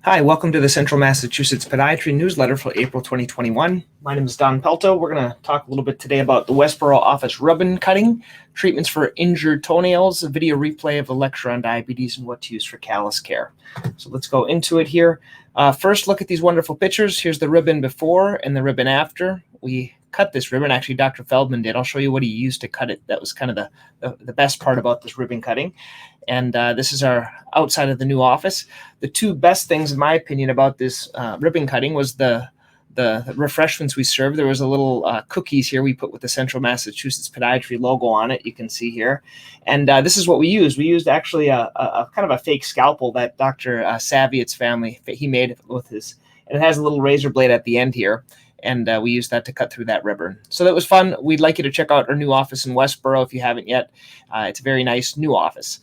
Hi, welcome to the Central Massachusetts Podiatry Newsletter for April 2021. My name is Don Pelto. We're going to talk a little bit today about the Westborough office ribbon cutting, treatments for injured toenails, a video replay of the lecture on diabetes, and what to use for callus care. So let's go into it here. First, look at these wonderful pictures. Here's the ribbon before and the ribbon after. We cut this ribbon. Actually, Dr. Feldman did. I'll show you what he used to cut it. That was kind of the best part about this ribbon cutting. And this is our outside of the new office. The two best things, in my opinion, about this ribbon cutting was the refreshments we served. There was a little cookies here we put with the Central Massachusetts Podiatry logo on it. You can see here. And this is what we used. We used actually a kind of a fake scalpel that Dr. Saviet's family, he made with his, and it has a little razor blade at the end here. And we used that to cut through that ribbon. So that was fun. We'd like you to check out our new office in Westborough if you haven't yet. It's a very nice new office.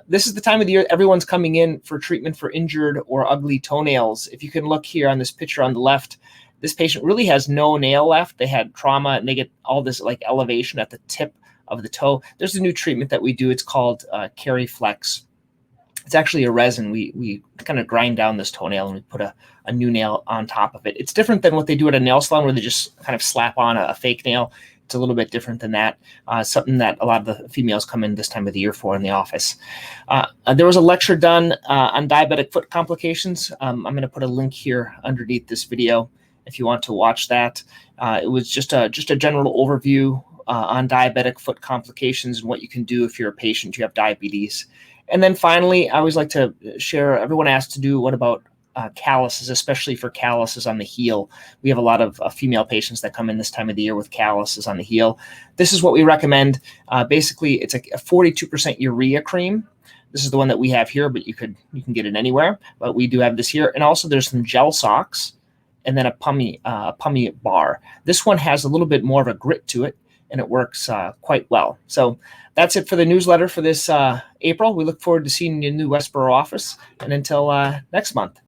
This is the time of the year everyone's coming in for treatment for injured or ugly toenails. If you can look here on this picture on the left, this patient really has no nail left. They had trauma and they get all this like elevation at the tip of the toe. There's a new treatment that we do. It's called Cariflex. It's actually a resin. We kind of grind down this toenail and we put a new nail on top of it. It's different than what they do at a nail salon where they just kind of slap on a fake nail. It's a little bit different than that, something that a lot of the females come in this time of the year for in the office. There was a lecture done on diabetic foot complications. I'm going to put a link here underneath this video if you want to watch that. It was just a general overview on diabetic foot complications and what you can do if you're a patient, you have diabetes. And then finally, I always like to share, everyone asks to do, what about calluses, especially for calluses on the heel. We have a lot of female patients that come in this time of the year with calluses on the heel. This is what we recommend. Basically, it's a 42% urea cream. This is the one that we have here, but you can get it anywhere. But we do have this here. And also there's some gel socks and then a pummie bar. This one has a little bit more of a grit to it, and it works quite well. So that's it for the newsletter for this April. We look forward to seeing you in the new Westborough office. And until next month.